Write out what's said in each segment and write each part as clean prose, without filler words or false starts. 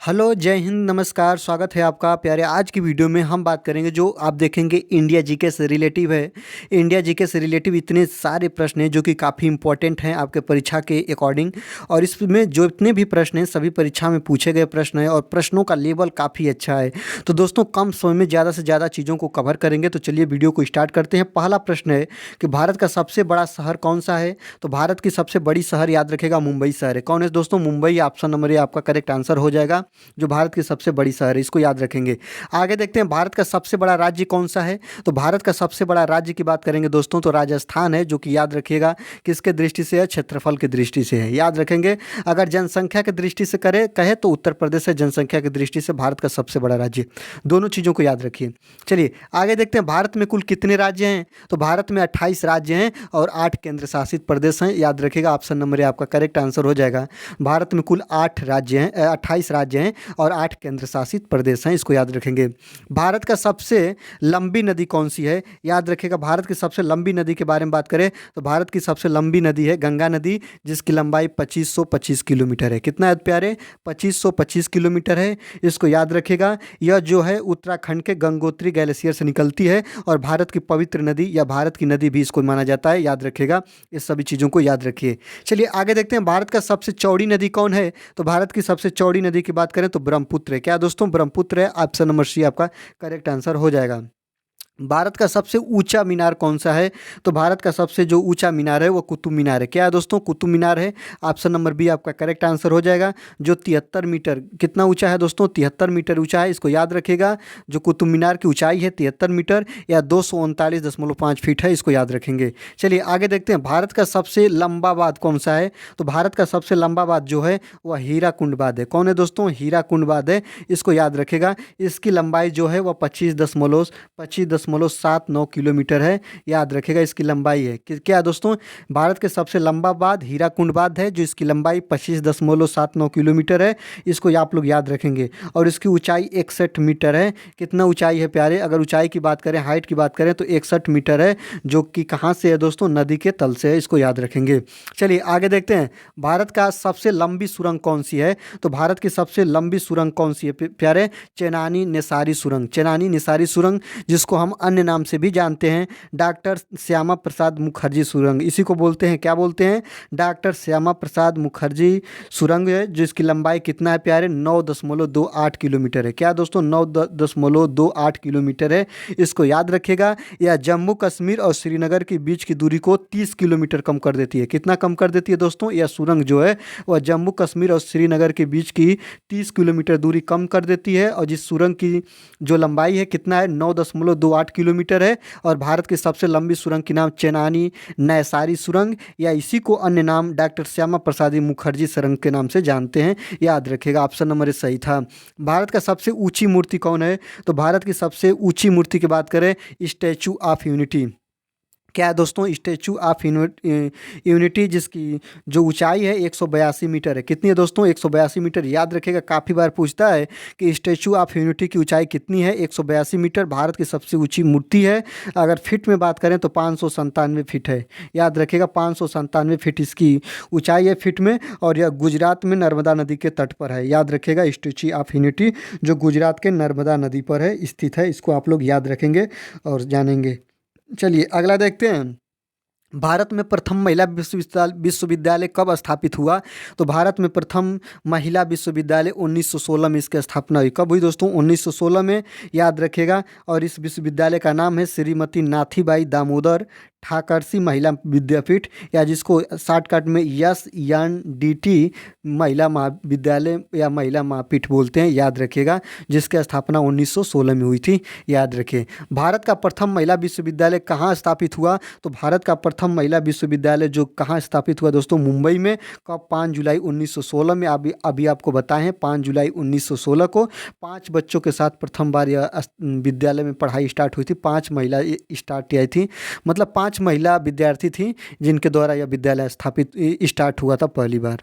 Hello, जय हिंद, नमस्कार, स्वागत है आपका प्यारे। आज की वीडियो में हम बात करेंगे जो आप देखेंगे इंडिया जीके से रिलेटिव है। इंडिया जीके से रिलेटिव इतने सारे प्रश्न हैं जो कि काफ़ी इंपॉर्टेंट हैं आपके परीक्षा के अकॉर्डिंग। और इसमें जो इतने भी प्रश्न हैं सभी परीक्षा में पूछे गए प्रश्न हैं और प्रश्नों का लेवल काफ़ी अच्छा है। तो दोस्तों कम समय में ज़्यादा से ज़्यादा चीज़ों को कवर करेंगे। तो चलिए वीडियो को स्टार्ट करते हैं। पहला प्रश्न है कि भारत का सबसे बड़ा शहर कौन सा है? तो भारत की सबसे बड़ी शहर याद रखेगा मुंबई शहर है। कौन है दोस्तों? मुंबई। ऑप्शन नंबर ए आपका करेक्ट आंसर हो जाएगा। जो भारत की सबसे बड़ी शहर है, इसको याद रखेंगे। आगे देखते हैं भारत का सबसे बड़ा राज्य कौन सा है? तो भारत का सबसे बड़ा राज्य की बात करेंगे दोस्तों तो राजस्थान है, जो कि याद रखिएगा किसके दृष्टि से है? क्षेत्रफल की दृष्टि से है, याद रखेंगे। अगर जनसंख्या की दृष्टि से कहे तो उत्तर प्रदेश है, जनसंख्या की दृष्टि से भारत का सबसे बड़ा राज्य। दोनों चीज़ों को याद रखिए। चलिए आगे देखते हैं भारत में कुल कितने राज्य हैं? तो भारत में 28 राज्य हैं और 8 केंद्र शासित प्रदेश हैं, याद रखिएगा। ऑप्शन नंबर ए आपका करेक्ट आंसर हो जाएगा। भारत में कुल 8 राज्य हैं, 28 राज्य हैं और 8 केंद्र शासित प्रदेश हैं, इसको याद रखेंगे। भारत का सबसे लंबी नदी कौन सी है? याद रखिएगा। भारत की सबसे लंबी नदी के बारे में बात करें तो भारत की सबसे लंबी नदी है गंगा नदी, जिसकी लंबाई 2525 किलोमीटर है। कितना है प्यारे? 2525 किलोमीटर है, इसको याद रखिएगा। यह जो है उत्तराखंड के गंगोत्री ग्लेशियर से निकलती है और भारत की पवित्र नदी या भारत की नदी भी इसको माना जाता है, याद रखिएगा। इस सभी चीज़ों को याद रखिए। चलिए आगे देखते हैं भारत का सबसे चौड़ी नदी कौन है? तो भारत की सबसे चौड़ी नदी की बात करें तो ब्रह्मपुत्र है। क्या दोस्तों? ब्रह्मपुत्र है। ऑप्शन नंबर सी आपका करेक्ट आंसर हो जाएगा। भारत का सबसे ऊंचा मीनार कौन सा है? तो भारत का सबसे जो ऊंचा मीनार है वो कुतुब मीनार है। क्या है दोस्तों? कुतुब मीनार है। ऑप्शन नंबर बी आपका करेक्ट आंसर हो जाएगा। जो 73 मीटर, कितना ऊंचा है दोस्तों? 73 मीटर ऊंचा है, इसको याद रखिएगा। जो कुतुब मीनार की ऊंचाई है 73 मीटर या 239.5 फीट है, इसको याद रखेंगे। चलिए आगे देखते हैं भारत का सबसे लंबा बांध कौन सा है? तो भारत का सबसे लंबा बांध जो है वह हीराकुंड बांध है। कौन है दोस्तों? हीराकुंड बांध है, इसको याद रखेगा। इसकी लंबाई जो है वह 25.79 किलोमीटर है, याद रखेगा। इसकी लंबाई है क्या दोस्तों? भारत के सबसे लंबा बांध हीराकुंड बांध है, जो इसकी लंबाई 25.79 किलोमीटर है, इसको आप लोग याद रखेंगे। और इसकी ऊंचाई 61 मीटर है। कितना ऊंचाई है प्यारे? अगर ऊंचाई की बात करें, हाइट की बात करें तो 61 मीटर है, जो कि कहाँ से है दोस्तों? नदी के तल से है, इसको याद रखेंगे। चलिए आगे देखते हैं भारत का सबसे लंबी सुरंग कौन सी है? तो भारत की सबसे लंबी सुरंग कौन सी है प्यारे? चेनानी निसारी सुरंग। चेनानी निसारी सुरंग, जिसको हम अन्य नाम से भी जानते हैं डॉक्टर श्यामा प्रसाद मुखर्जी सुरंग, इसी को बोलते हैं। क्या बोलते हैं? डॉक्टर श्यामा प्रसाद मुखर्जी सुरंग है, जिसकी लंबाई कितना है प्यारे? 9.28 किलोमीटर है। क्या दोस्तों? 9.28 किलोमीटर है, इसको याद रखिएगा। यह जम्मू कश्मीर और श्रीनगर के बीच की दूरी को 30 किलोमीटर कम कर देती है। कितना कम कर देती है दोस्तों? यह सुरंग जो है वह जम्मू कश्मीर और श्रीनगर के बीच की 30 किलोमीटर दूरी कम कर देती है। और जिस सुरंग की जो लंबाई है कितना है? 9.28 किलोमीटर है। और भारत की सबसे लंबी सुरंग की नाम चेनानी नैसारी सुरंग या इसी को अन्य नाम डॉक्टर श्यामा प्रसाद मुखर्जी सुरंग के नाम से जानते हैं, याद रखिएगा। ऑप्शन नंबर सही था। भारत का सबसे ऊंची मूर्ति कौन है? तो भारत की सबसे ऊंची मूर्ति की बात करें, स्टैचू ऑफ यूनिटी। क्या है दोस्तों? स्टैचू ऑफ यूनिटी, जिसकी जो ऊंचाई है 182 मीटर है। कितनी है दोस्तों? 182 मीटर, याद रखेगा। काफ़ी बार पूछता है कि स्टैचू ऑफ यूनिटी की ऊंचाई कितनी है? 182 मीटर भारत की सबसे ऊंची मूर्ति है। अगर फिट में बात करें तो 597 फीट है, याद रखेगा। 597 फीट इसकी ऊंचाई है फिट में। और यह गुजरात में नर्मदा नदी के तट पर है, याद रखेगा। स्टैचू ऑफ यूनिटी जो गुजरात के नर्मदा नदी पर है स्थित है, इसको आप लोग याद रखेंगे और जानेंगे। चलिए अगला देखते हैं। भारत में प्रथम महिला विश्वविद्यालय कब स्थापित हुआ? तो भारत में प्रथम महिला विश्वविद्यालय 1916 में इसकी स्थापना हुई। कब हुई दोस्तों? 1916 में, याद रखिएगा। और इस विश्वविद्यालय का नाम है श्रीमती नाथीबाई दामोदर ठाकरसी महिला विद्यापीठ, या जिसको शॉर्टकट में SNDT महिला महाविद्यालय या महिला महापीठ बोलते हैं, याद रखिएगा। जिसकी स्थापना 1916 में हुई थी, याद रखिए। भारत का प्रथम महिला विश्वविद्यालय कहाँ स्थापित हुआ? तो भारत का प्रथम महिला विश्वविद्यालय जो कहाँ स्थापित हुआ दोस्तों? मुंबई में। कब? 5 जुलाई 1916 में। अभी आपको बताएं 5 जुलाई 1916 को 5 बच्चों के साथ प्रथम बार यह विद्यालय में पढ़ाई स्टार्ट हुई थी। 5 महिला स्टार्ट किया थी, मतलब 5 महिला विद्यार्थी थी जिनके द्वारा यह विद्यालय स्थापित स्टार्ट हुआ था पहली बार।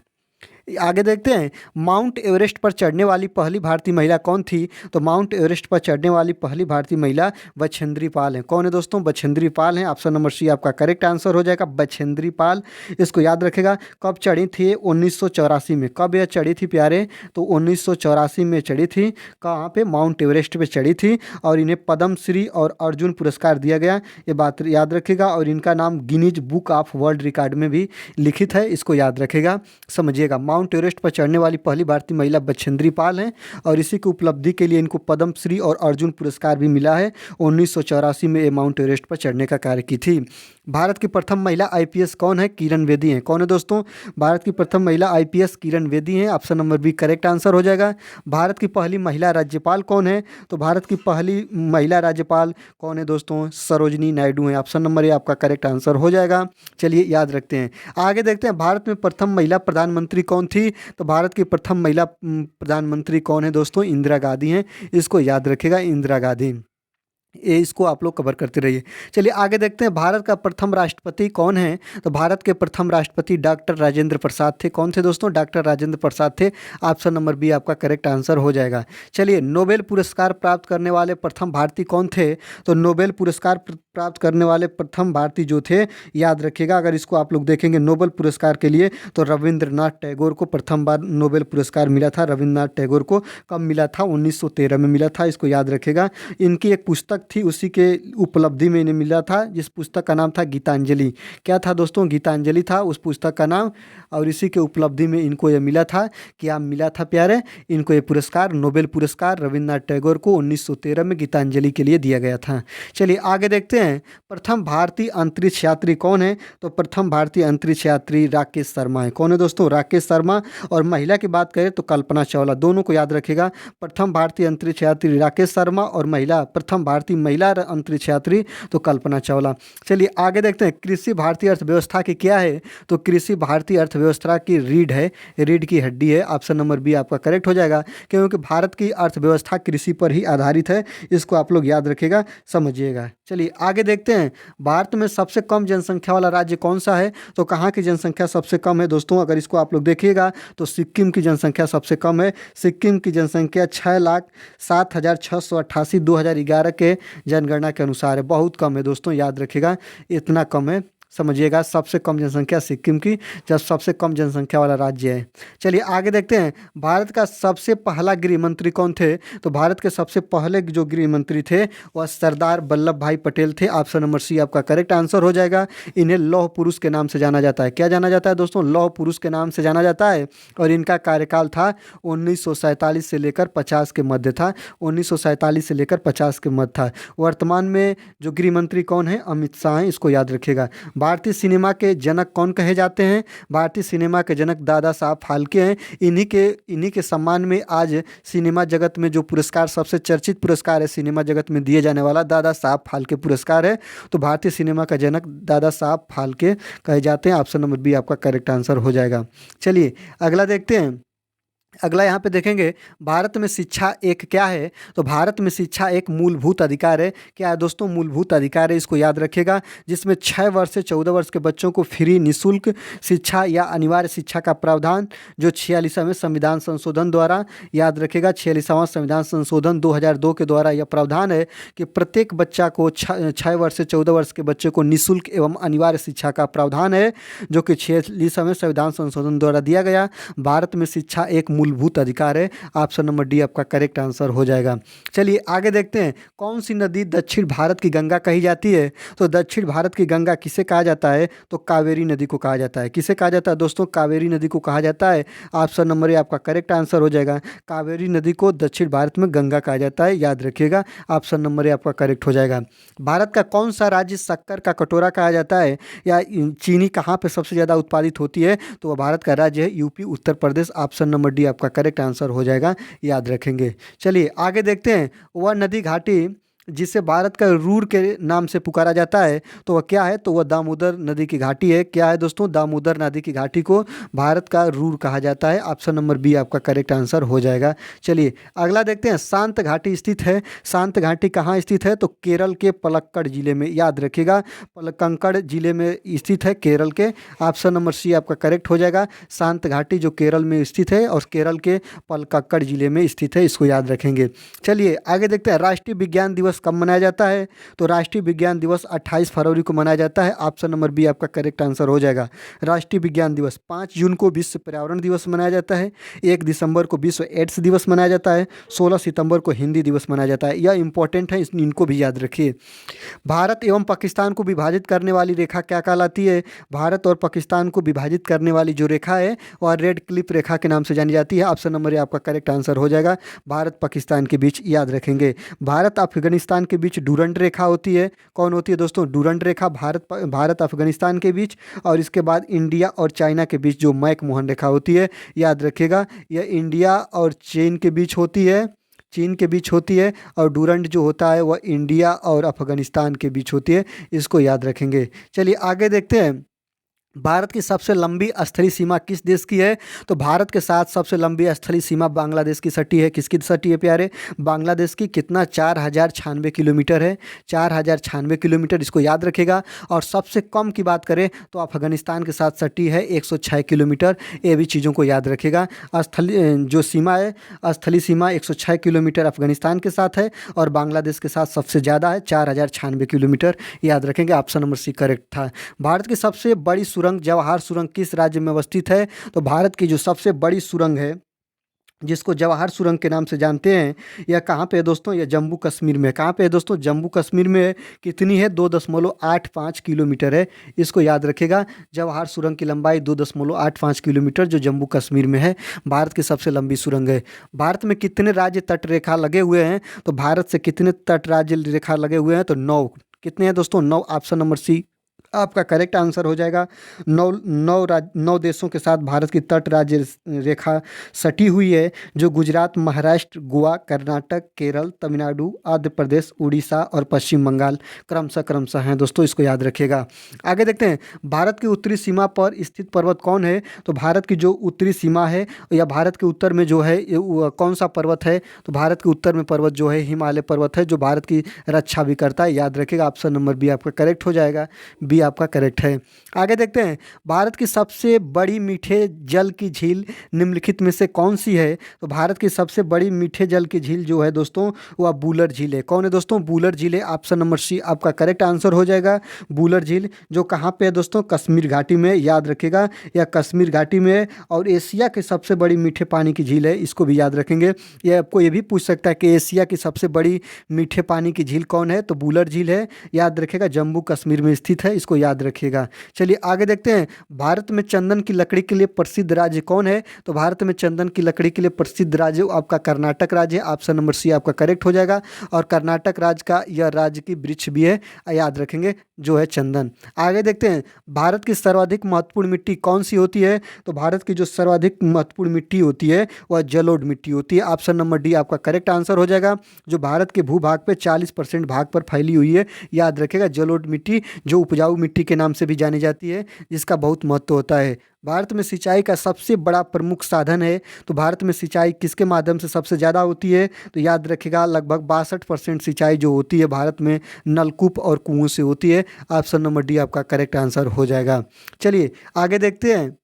आगे देखते हैं, माउंट एवरेस्ट पर चढ़ने वाली पहली भारतीय महिला कौन थी? तो माउंट एवरेस्ट पर चढ़ने वाली पहली भारतीय महिला बछेंद्री पाल है। कौन है दोस्तों? बछेंद्री पाल है। ऑप्शन नंबर सी आपका करेक्ट आंसर हो जाएगा, बछेंद्री पाल। इसको याद रखेगा। कब चढ़ी थी? 1984 में। कब यह चढ़ी थी प्यारे? तो 1984 में चढ़ी थी। कहाँ पे? माउंट एवरेस्ट पे चढ़ी थी और इन्हें पद्म श्री और अर्जुन पुरस्कार दिया गया, ये बात याद रखेगा। और इनका नाम Guinness book of world record में भी लिखित है, इसको याद रखेगा, समझिएगा। माउंट एवरेस्ट पर चढ़ने वाली पहली भारतीय महिला बछेंद्री पाल हैं और इसी की उपलब्धि के लिए इनको पद्म श्री और अर्जुन पुरस्कार भी मिला है। 1984 में ये माउंट एवरेस्ट पर चढ़ने का कार्य की थी। भारत की प्रथम महिला आईपीएस कौन है? किरण बेदी हैं। कौन है दोस्तों? भारत की प्रथम महिला आईपीएस किरण बेदी हैं। Option number B correct answer हो जाएगा। भारत की पहली महिला राज्यपाल कौन है? तो भारत की पहली महिला राज्यपाल कौन है दोस्तों? सरोजनी नायडू हैं। ऑप्शन नंबर ए आपका करेक्ट आंसर हो जाएगा। चलिए याद रखते हैं। आगे देखते हैं, भारत में प्रथम महिला प्रधानमंत्री कौन थी? तो भारत की प्रथम महिला प्रधानमंत्री कौन है दोस्तों? इंदिरा गांधी हैं। इसको याद रखिएगा, इंदिरा गांधी। ये इसको आप लोग कवर करते रहिए। चलिए आगे देखते हैं, भारत का प्रथम राष्ट्रपति कौन है? तो भारत के प्रथम राष्ट्रपति डॉक्टर राजेंद्र प्रसाद थे। कौन थे दोस्तों? डॉक्टर राजेंद्र प्रसाद थे। ऑप्शन नंबर बी आपका करेक्ट आंसर हो जाएगा। चलिए, नोबेल पुरस्कार प्राप्त करने वाले प्रथम भारतीय कौन थे? तो नोबेल पुरस्कार प्राप्त करने वाले प्रथम भारतीय जो थे, याद रखिएगा, अगर इसको आप लोग देखेंगे नोबेल पुरस्कार के लिए, तो रविंद्रनाथ टैगोर को प्रथम बार नोबेल पुरस्कार मिला था। रविंद्रनाथ टैगोर को कब मिला था? 1913 में मिला था। इसको याद रखेगा। इनकी एक पुस्तक थी, उसी के उपलब्धि में इन्हें मिला था, जिस पुस्तक का नाम था गीतांजलि। क्या था दोस्तों? गीतांजलि था उस पुस्तक का नाम, और इसी के उपलब्धि में इनको ये मिला था। क्या मिला था प्यारे? इनको ये पुरस्कार, नोबेल पुरस्कार रविंद्रनाथ टैगोर को 1913 में गीतांजलि के लिए दिया गया था। चलिए आगे देखते हैं, प्रथम भारतीय अंतरिक्ष यात्री कौन है? तो प्रथम भारतीय अंतरिक्ष यात्री राकेश शर्मा है। कौन है दोस्तों? राकेश शर्मा। और महिला की बात करें तो कल्पना चावला, दोनों को याद रखेगा। प्रथम भारतीय अंतरिक्ष यात्री राकेश शर्मा और महिला, प्रथम भारतीय महिला अंतरिक्ष यात्री तो कल्पना चावला। चलिए आगे देखते हैं, कृषि भारतीय अर्थव्यवस्था की क्या है? तो कृषि भारतीय अर्थव्यवस्था की रीढ़ है, रीढ़ की हड्डी है। ऑप्शन नंबर बी आपका करेक्ट हो जाएगा, क्योंकि भारत की अर्थव्यवस्था कृषि पर ही आधारित है। इसको आप लोग याद रखिएगा, समझिएगा। चलिए आगे देखते हैं, भारत में सबसे कम जनसंख्या वाला राज्य कौन सा है? तो कहाँ की जनसंख्या सबसे कम है दोस्तों? अगर इसको आप लोग देखिएगा तो सिक्किम की जनसंख्या सबसे कम है। सिक्किम की जनसंख्या 6,07,688 2011 के जनगणना के अनुसार है। बहुत कम है दोस्तों, याद रखिएगा, इतना कम है, समझिएगा। सबसे कम जनसंख्या सिक्किम की, जब सबसे कम जनसंख्या वाला राज्य है। चलिए आगे देखते हैं, भारत का सबसे पहला गृह मंत्री कौन थे? तो भारत के सबसे पहले जो गृह मंत्री थे वह सरदार वल्लभ भाई पटेल थे। ऑप्शन नंबर सी आपका करेक्ट आंसर हो जाएगा। इन्हें लौह पुरुष के नाम से जाना जाता है। क्या जाना जाता है दोस्तों? लौह पुरुष के नाम से जाना जाता है। और इनका कार्यकाल था 1947 से लेकर 50 के मध्य था। 1947 से लेकर 50 के मध्य था। वर्तमान में जो गृह मंत्री कौन है? अमित शाह हैं। इसको याद रखिएगा। भारतीय सिनेमा के जनक कौन कहे जाते हैं? भारतीय सिनेमा के जनक दादा साहब फाल्के हैं। इन्हीं के सम्मान में आज सिनेमा जगत में जो पुरस्कार, सबसे चर्चित पुरस्कार है सिनेमा जगत में दिए जाने वाला, दादा साहब फाल्के पुरस्कार है। तो भारतीय सिनेमा का जनक दादा साहब फाल्के कहे जाते हैं। ऑप्शन नंबर बी आपका करेक्ट आंसर हो जाएगा। चलिए अगला देखते हैं। अगला यहाँ पे देखेंगे, भारत में शिक्षा एक क्या है? तो भारत में शिक्षा एक मूलभूत अधिकार है। क्या है दोस्तों? मूलभूत अधिकार है, इसको याद रखिएगा। जिसमें 6 वर्ष से 14 वर्ष के बच्चों को फ्री निःशुल्क शिक्षा या अनिवार्य शिक्षा का प्रावधान जो 46वें संविधान संशोधन द्वारा, याद रखिएगा, 46वां संविधान संशोधन 2002 के द्वारा यह प्रावधान है कि प्रत्येक बच्चा को 6 वर्ष से 14 वर्ष के बच्चे को निःशुल्क एवं अनिवार्य शिक्षा का प्रावधान है, जो कि 46वें संविधान संशोधन द्वारा दिया गया। भारत में शिक्षा एक मूलभूत अधिकार है। ऑप्शन नंबर डी आपका करेक्ट आंसर हो जाएगा। चलिए आगे देखते हैं, कौन सी नदी दक्षिण भारत की गंगा कही जाती है? तो दक्षिण भारत की गंगा किसे कहा जाता है? तो कावेरी नदी को कहा जाता है। किसे कहा जाता है दोस्तों? कावेरी नदी को कहा जाता है। ऑप्शन नंबर ए आपका करेक्ट आंसर हो जाएगा। कावेरी नदी को दक्षिण भारत में गंगा कहा जाता है, याद रखिएगा। ऑप्शन नंबर ए आपका करेक्ट हो जाएगा। भारत का कौन सा राज्य शक्कर का कटोरा कहा जाता है, या चीनी कहाँ पर सबसे ज़्यादा उत्पादित होती है? तो वह भारत का राज्य है UP, Uttar Pradesh. Option number D आपका करेक्ट आंसर हो जाएगा, याद रखेंगे। चलिए आगे देखते हैं, वह नदी घाटी जिसे भारत का रूर के नाम से पुकारा जाता है, तो वह क्या है? तो वह दामोदर नदी की घाटी है। क्या है दोस्तों? दामोदर नदी की घाटी को भारत का रूर कहा जाता है। ऑप्शन नंबर बी आपका करेक्ट आंसर हो जाएगा। चलिए अगला देखते हैं। शांत घाटी स्थित है। शांत घाटी कहाँ स्थित है? तो केरल के पलक्कड़ जिले में, याद रखिएगा, पलक्कड़ जिले में स्थित है केरल के। ऑप्शन नंबर सी आपका करेक्ट हो जाएगा। शांत घाटी जो केरल में स्थित है और केरल के पलक्कड़ जिले में स्थित है, इसको याद रखेंगे। चलिए आगे देखते हैं। राष्ट्रीय विज्ञान दिवस कब मनाया जाता है? तो राष्ट्रीय विज्ञान दिवस 28 फरवरी को मनाया जाता है। ऑप्शन नंबर बी आपका करेक्ट आंसर हो जाएगा। राष्ट्रीय विज्ञान दिवस 5 जून को विश्व पर्यावरण दिवस मनाया जाता है। 1 दिसंबर को विश्व एड्स दिवस मनाया जाता है। 16 सितंबर को हिंदी दिवस मनाया जाता है। यह इंपॉर्टेंट है, इनको भी याद रखिए। भारत एवं पाकिस्तान को विभाजित करने वाली रेखा क्या कहलाती है? भारत और पाकिस्तान को विभाजित करने वाली जो रेखा है वह रेड क्लिफ रेखा के नाम से जानी जाती है। ऑप्शन नंबर ए आपका करेक्ट आंसर हो जाएगा। भारत पाकिस्तान के बीच, याद रखेंगे। भारत अफगानिस्तान के बीच डूरंड रेखा होती है। कौन होती है दोस्तों? डूरंड रेखा भारत अफगानिस्तान के बीच, और इसके बाद इंडिया और चाइना के बीच जो मैक-मोहन रेखा होती है, याद रखिएगा, यह इंडिया और चीन के बीच होती है। चीन के बीच होती है। और डूरंड जो होता है वह इंडिया और अफगानिस्तान के बीच होती है, इसको याद रखेंगे। चलिए आगे देखते हैं। भारत की सबसे लंबी स्थलीय सीमा किस देश की है? तो भारत के साथ सबसे लंबी स्थलीय सीमा बांग्लादेश की सटी है। किसकी सटी है प्यारे? बांग्लादेश की। कितना? 4096 किलोमीटर है। 4096 किलोमीटर, इसको याद रखेगा। और सबसे कम की बात करें तो अफगानिस्तान के साथ सटी है 106 किलोमीटर। ये भी चीज़ों को याद रखेगा। स्थलीय जो सीमा है, स्थलीय सीमा 106 किलोमीटर अफगानिस्तान के साथ है, और बांग्लादेश के साथ सबसे ज़्यादा है 4096 किलोमीटर, याद रखेंगे। ऑप्शन नंबर सी करेक्ट था। भारत की सबसे बड़ी सुरंग जवाहर सुरंग किस राज्य में अवस्थित है? तो भारत की जो सबसे बड़ी सुरंग है, जिसको जवाहर सुरंग के नाम से जानते हैं, यह कहाँ पे है दोस्तों? यह जम्मू कश्मीर में। कहाँ पे है दोस्तों? जम्मू कश्मीर में है। कितनी है? 2.85 किलोमीटर है, इसको याद रखेगा। जवाहर सुरंग की लंबाई 2.85 किलोमीटर जो जम्मू कश्मीर में है, भारत की सबसे लंबी सुरंग है। भारत में कितने राज्य तट रेखा लगे हुए हैं? तो भारत से कितने तट राज्य रेखा लगे हुए हैं? तो 9। कितने हैं दोस्तों? 9। ऑप्शन नंबर सी आपका करेक्ट आंसर हो जाएगा। 9 देशों के साथ भारत की तट राज्य रेखा सटी हुई है, जो गुजरात, महाराष्ट्र, गोवा, कर्नाटक, केरल, तमिलनाडु, आंध्र प्रदेश, उड़ीसा और पश्चिम बंगाल क्रमशः हैं दोस्तों, इसको याद रखिएगा। आगे देखते हैं। भारत की उत्तरी सीमा पर स्थित पर्वत कौन है? तो भारत की जो उत्तरी सीमा है या भारत के उत्तर में जो है कौन सा पर्वत है? तो भारत के उत्तर में पर्वत जो है हिमालय पर्वत है, जो भारत की रक्षा भी करता है, याद रखिएगा। ऑप्शन नंबर बी आपका करेक्ट हो जाएगा। बी आपका करेक्ट है। आगे देखते हैं। भारत की सबसे बड़ी मीठे जल की झील निम्नलिखित में से कौन सी है? तो भारत की सबसे बड़ी मीठे जल की झील जो है दोस्तों, वह बूलर झील है। कौन है दोस्तों? बूलर झील है। ऑप्शन नंबर सी आपका करेक्ट आंसर हो जाएगा। बूलर झील जो कहाँ पे है दोस्तों? कश्मीर घाटी में, याद रखिएगा, यह कश्मीर घाटी में है। और एशिया की सबसे बड़ी मीठे पानी की झील है, इसको भी याद रखेंगे। यह आपको ये भी पूछ सकता है कि एशिया की सबसे बड़ी मीठे पानी की झील कौन है? तो बूलर झील है, याद रखेगा, जम्मू कश्मीर में स्थित है, इसको याद रखिएगा। चलिए आगे देखते हैं। भारत में चंदन की लकड़ी के लिए प्रसिद्ध राज्य कौन है? तो भारत में चंदन की लकड़ी के लिए प्रसिद्ध राज्य आपका कर्नाटक राज्य है। ऑप्शन नंबर सी आपका करेक्ट हो जाएगा। और कर्नाटक राज्य का यह राज्य की वृक्ष भी है, याद रखेंगे, जो है चंदन। आगे देखते हैं। भारत की सर्वाधिक महत्वपूर्ण मिट्टी कौन सी होती है? तो भारत की जो सर्वाधिक महत्वपूर्ण मिट्टी होती है वह जलोढ़ मिट्टी होती है। ऑप्शन नंबर डी आपका करेक्ट आंसर हो जाएगा। जो भारत के भूभाग पे 40% भाग पर फैली हुई है, याद रखेगा, जलोढ़ मिट्टी, जो उपजाऊ मिट्टी के नाम से भी जानी जाती है, जिसका बहुत महत्व होता है। भारत में सिंचाई का सबसे बड़ा प्रमुख साधन है, तो भारत में सिंचाई किसके माध्यम से सबसे ज़्यादा होती है? तो याद रखिएगा, लगभग 62% सिंचाई जो होती है भारत में नलकूप और कुओं से होती है। ऑप्शन नंबर डी आपका करेक्ट आंसर हो जाएगा। चलिए आगे देखते हैं।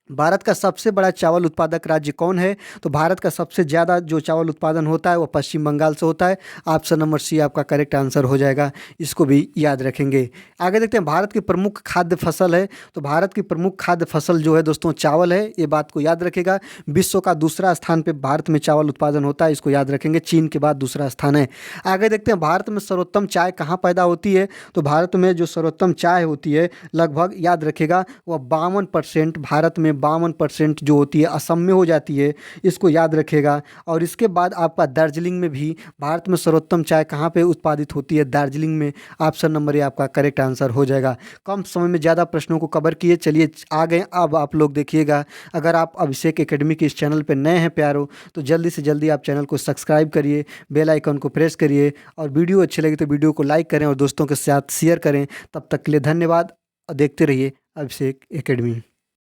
भारत का सबसे बड़ा चावल उत्पादक राज्य कौन है? तो भारत का सबसे ज़्यादा जो चावल उत्पादन होता है वह पश्चिम बंगाल से होता है। ऑप्शन नंबर सी आपका करेक्ट आंसर हो जाएगा, इसको भी याद रखेंगे। आगे देखते हैं। भारत की प्रमुख खाद्य फसल है, तो भारत की प्रमुख खाद्य फसल जो है दोस्तों चावल है, ये बात को याद रखेगा। विश्व का दूसरा स्थान पे भारत में चावल उत्पादन होता है, इसको याद रखेंगे, चीन के बाद दूसरा स्थान है। आगे देखते हैं। भारत में सर्वोत्तम चाय कहाँ पैदा होती है? तो भारत में जो सर्वोत्तम चाय होती है, लगभग याद रखेगा, वह 52% भारत में 52% जो होती है असम में हो जाती है, इसको याद रखिएगा। और इसके बाद आपका दार्जिलिंग में भी भारत में सर्वोत्तम चाय कहाँ पे उत्पादित होती है, दार्जिलिंग में। ऑप्शन नंबर ए आपका करेक्ट आंसर हो जाएगा। कम समय में ज़्यादा प्रश्नों को कवर किए, चलिए आ गए अब आप लोग देखिएगा। अगर आप अभिषेक एकेडमी के इस चैनल पर नए हैं प्यारो, तो जल्दी से जल्दी आप चैनल को सब्सक्राइब करिए, बेल आइकन को प्रेस करिए, और वीडियो अच्छी लगी तो वीडियो को लाइक करें और दोस्तों के साथ शेयर करें। तब तक के लिए धन्यवाद और देखते रहिए अभिषेक एकेडमी।